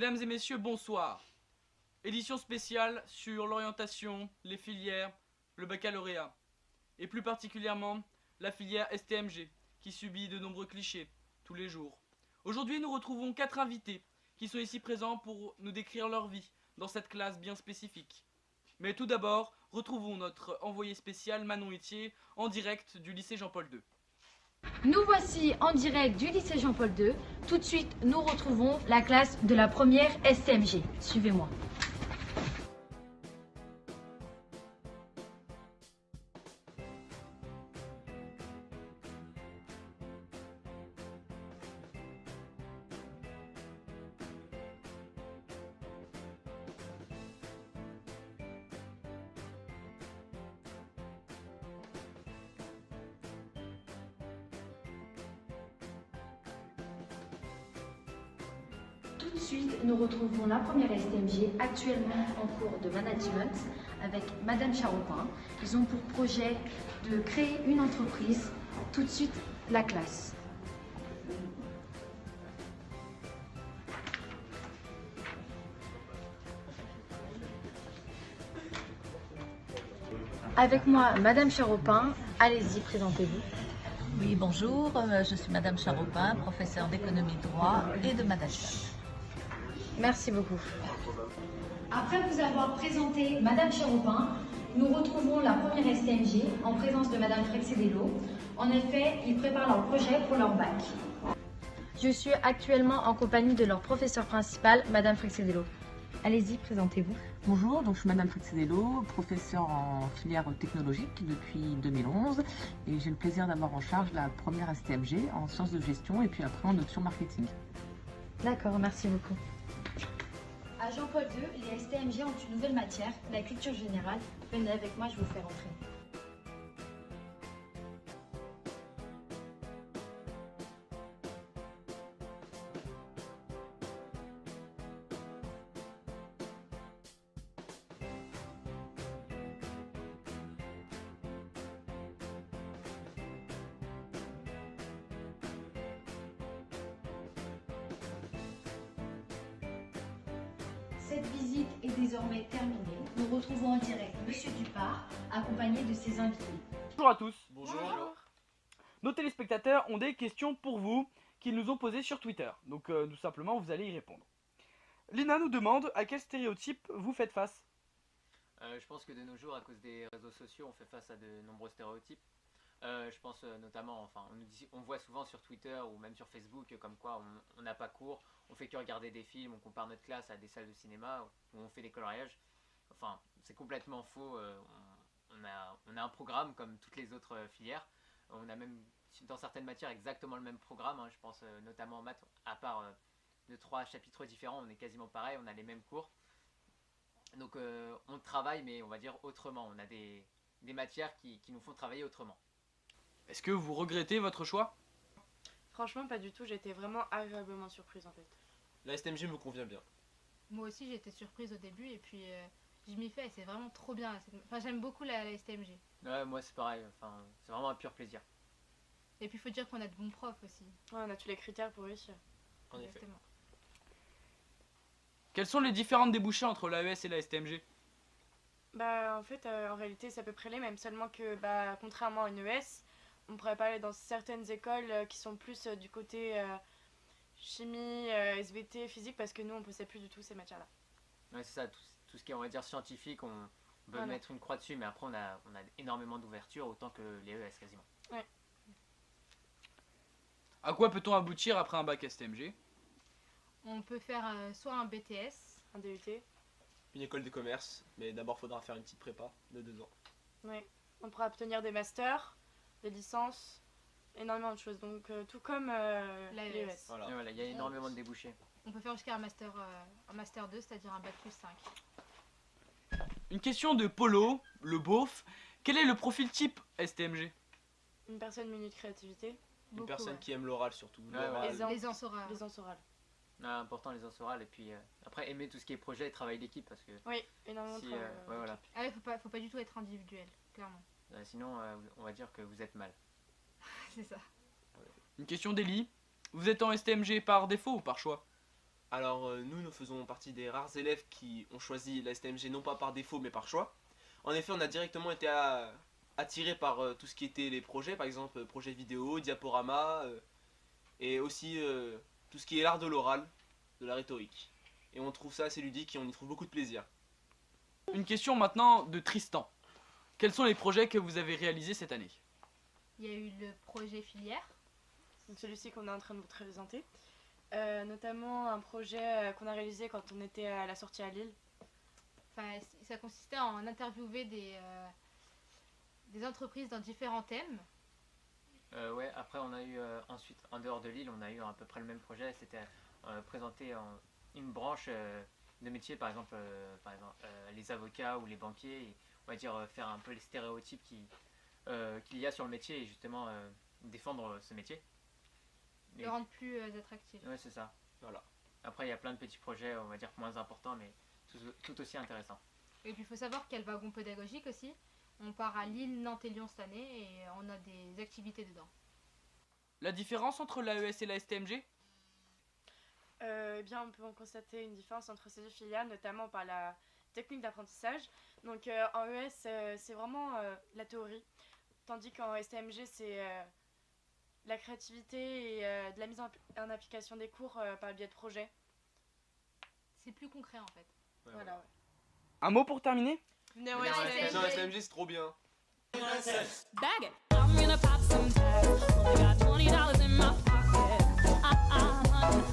Mesdames et messieurs, bonsoir. Édition spéciale sur l'orientation, les filières, le baccalauréat. Et plus particulièrement, la filière STMG, qui subit de nombreux clichés, tous les jours. Aujourd'hui, nous retrouvons 4 invités, qui sont ici présents pour nous décrire leur vie, dans cette classe bien spécifique. Mais tout d'abord, retrouvons notre envoyé spécial Manon Itier, en direct du lycée Jean-Paul II. Nous voici en direct du lycée Jean-Paul II. Tout de suite, nous retrouvons la classe de la première STMG. Suivez-moi. Tout de suite, nous retrouvons la première STMG, actuellement en cours de management, avec Madame Charopin. Ils ont pour projet de créer une entreprise. Tout de suite, la classe. Avec moi, Madame Charopin. Allez-y, présentez-vous. Oui, bonjour, je suis Madame Charopin, professeure d'économie de droit et de management. Merci beaucoup. Après vous avoir présenté Madame Charopin, nous retrouvons la première STMG en présence de Madame Frexedello. En effet, ils préparent leur projet pour leur bac. Je suis actuellement en compagnie de leur professeur principal, Madame Frexedello. Allez-y, présentez-vous. Bonjour, donc je suis Madame Frexedello, professeure en filière technologique depuis 2011 et j'ai le plaisir d'avoir en charge la première STMG en sciences de gestion et puis après en option marketing. D'accord, merci beaucoup. À Jean-Paul II, les STMG ont une nouvelle matière, la culture générale. Venez avec moi, je vous fais rentrer. Cette visite est désormais terminée. Nous retrouvons en direct Monsieur Dupart, accompagné de ses invités. Bonjour à tous. Bonjour. Nos téléspectateurs ont des questions pour vous qu'ils nous ont posées sur Twitter. Donc tout simplement, vous allez y répondre. Lina nous demande à quel stéréotype vous faites face. Je pense que de nos jours, à cause des réseaux sociaux, on fait face à de nombreux stéréotypes. Je pense notamment, enfin, on voit souvent sur Twitter ou même sur Facebook comme quoi on n'a pas cours, on fait que regarder des films, on compare notre classe à des salles de cinéma où on fait des coloriages. Enfin, c'est complètement faux. On a un programme comme toutes les autres filières. On a même dans certaines matières exactement le même programme. Je pense notamment en maths, à part 2-3 chapitres différents, on est quasiment pareil, on a les mêmes cours. Donc on travaille, mais on va dire autrement. On a des matières qui nous font travailler autrement. Est-ce que vous regrettez votre choix? Franchement, pas du tout. J'ai été vraiment agréablement surprise en fait. La STMG me convient bien. Moi aussi, j'ai été surprise au début et puis je m'y fais et c'est vraiment trop bien. Enfin, j'aime beaucoup la STMG. Ouais, moi c'est pareil. Enfin, c'est vraiment un pur plaisir. Et puis, il faut dire qu'on a de bons profs aussi. Ouais, on a tous les critères pour réussir. En effet. Exactement. Quels sont les différents débouchés entre l'AES et la STMG? Bah en fait, en réalité, c'est à peu près les mêmes. Seulement que, bah, contrairement à une ES, on pourrait pas aller dans certaines écoles qui sont plus du côté chimie, SVT, physique, parce que nous, on possède plus du tout ces matières-là. Ouais, c'est ça. Tout ce qui est, on va dire, scientifique, on peut Voilà. mettre une croix dessus, mais après on a énormément d'ouverture, autant que les ES quasiment. Ouais. À quoi peut-on aboutir après un bac STMG? On peut faire soit un BTS, Un DUT. Une école de commerce, mais d'abord faudra faire une petite prépa de 2 ans. Ouais. On pourra obtenir des masters, des licences, énormément de choses. Donc tout comme les ES. Voilà. Et voilà, il y a énormément de débouchés. on peut faire jusqu'à un master 2, c'est-à-dire un bac plus 5. Une question de Polo, le beauf. Quel est le profil type STMG? Une personne munie de créativité, Une Beaucoup, personne ouais. qui aime l'oral surtout. Ouais, L'oral. ouais. Les orales. l'aisance orale. Important les orales et puis après aimer tout ce qui est projet et travail d'équipe parce que Oui, énormément de si, travail. ouais, voilà. Ah ouais, faut pas du tout être individuel, clairement. Sinon on va dire que vous êtes mal. C'est ça. Une question d'Eli. Vous êtes en STMG par défaut ou par choix? Alors nous faisons partie des rares élèves qui ont choisi la STMG non pas par défaut mais par choix. En effet, on a directement été attirés par tout ce qui était les projets, par exemple projet vidéo, diaporama, et aussi tout ce qui est l'art de l'oral, de la rhétorique. Et on trouve ça assez ludique et on y trouve beaucoup de plaisir. Une question maintenant de Tristan. Quels sont les projets que vous avez réalisés cette année? Il y a eu le projet filière. Donc celui-ci qu'on est en train de vous présenter. Notamment un projet qu'on a réalisé quand on était à la sortie à Lille. Enfin, ça consistait à en interviewer des entreprises dans différents thèmes. Ouais, après on a eu ensuite, en dehors de Lille, on a eu à peu près le même projet. C'était présenter une branche de métier, par exemple les avocats ou les banquiers, et, on va dire faire un peu les stéréotypes qu'il y a sur le métier et justement défendre ce métier. Le rendre plus attractif. Ouais, c'est ça. Voilà. Après, il y a plein de petits projets, on va dire moins importants, mais tout aussi intéressants. Et puis il faut savoir qu'il y a le wagon pédagogique aussi. On part à Lille, Nantes et Lyon cette année et on a des activités dedans. La différence entre l'AES et la STMG? Eh bien, on peut en constater une différence entre ces deux filières, notamment par la technique d'apprentissage. Donc en ES, c'est vraiment la théorie, tandis qu'en STMG, c'est la créativité et de la mise en application des cours par le biais de projets. C'est plus concret en fait. Ouais, Voilà. Ouais. Un mot pour terminer? Venez au Venez au STMG. Non, STMG c'est trop bien. Bag it. I'm gonna pop some tags. Only got $20 in my pocket.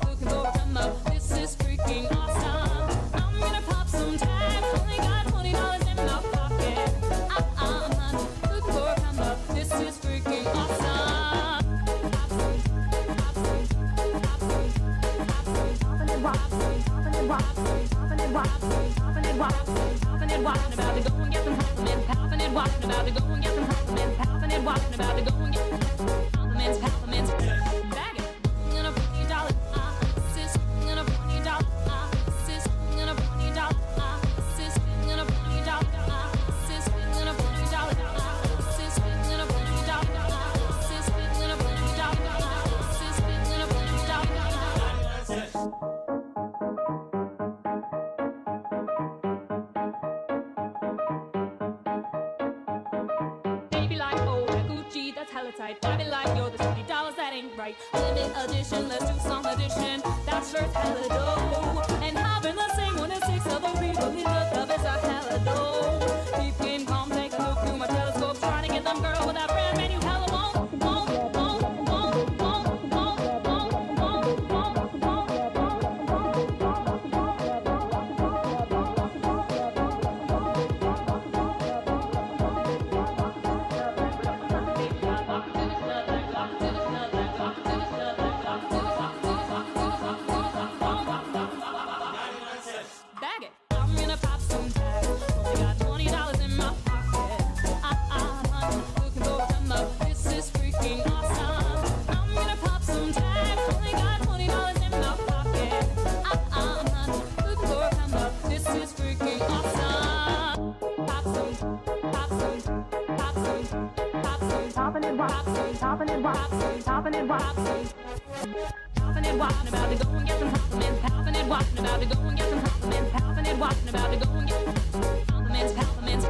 Looking for a come up. This is freaking awesome. I'm gonna pop some tags. Only got $20 in my pocket. Looking for a come up. This is freaking awesome. Pop some, pop some, pop some, pop some, poppin' and wop, poppin' and wop, poppin' and wop, poppin' and wop, poppin' and wop. About to go and get some compliments, poppin' and wop. About to go and get some compliments, poppin' and wop. About to go and get compliments, compliments. Bag it. I'm gonna $40, sis. I'm gonna $40, sis. I'm gonna $40, sis. I'm gonna $40, sis. I'm gonna $40, sis. I'm gonna $40, sis. I'm gonna $40, sis. I'm gonna $40. Baby like, oh, that Gucci, that's hella tight. I be like, yo, the $50, that ain't right. Limit edition, let's do some addition. That shirt's hella dope. And having the same one as 6 other people in the club is a hella dope. Deep game, come take a look through my telescope. Trying to get them girl with that brand menu hella Bag it. I'm gonna pop some tags. Only got $20 in my pocket. Looking for a come up. This is freaking awesome. I'm gonna pop some tags. Only got $20 in my pocket. Looking for a come up. This is freaking awesome. Pop some, pop some, pop some, pop some, poppin' and wop, poppin' and wop, poppin' and wop, poppin' and wop. About to go and get some compliments, poppin' and wop. About to go and get some compliments, poppin' and wop. About to go and get compliments, compliments.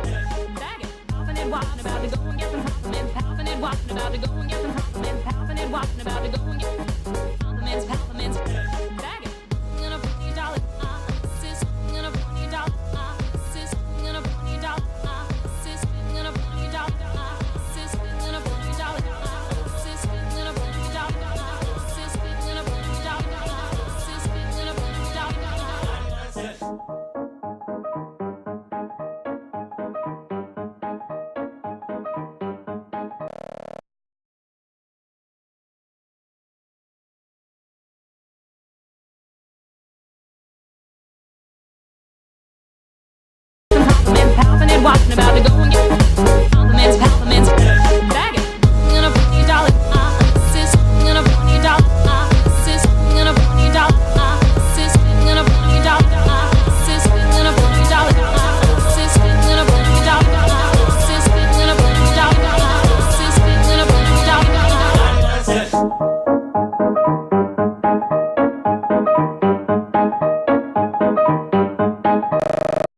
Bag it, poppin' and wop. About to go and get some compliments, poppin' and wop. About to go and get some compliments, poppin' and wop. About to go and get compliments, compliments. Bag it. I'm gonna $40, sis. I'm gonna $40, sis. I'm gonna $40, sis. I'm gonna $40, sis. I'm gonna $40, sis. I'm gonna $40, sis. I'm gonna $40, sis. I'm gonna $40. Poppin' and walking about to go and get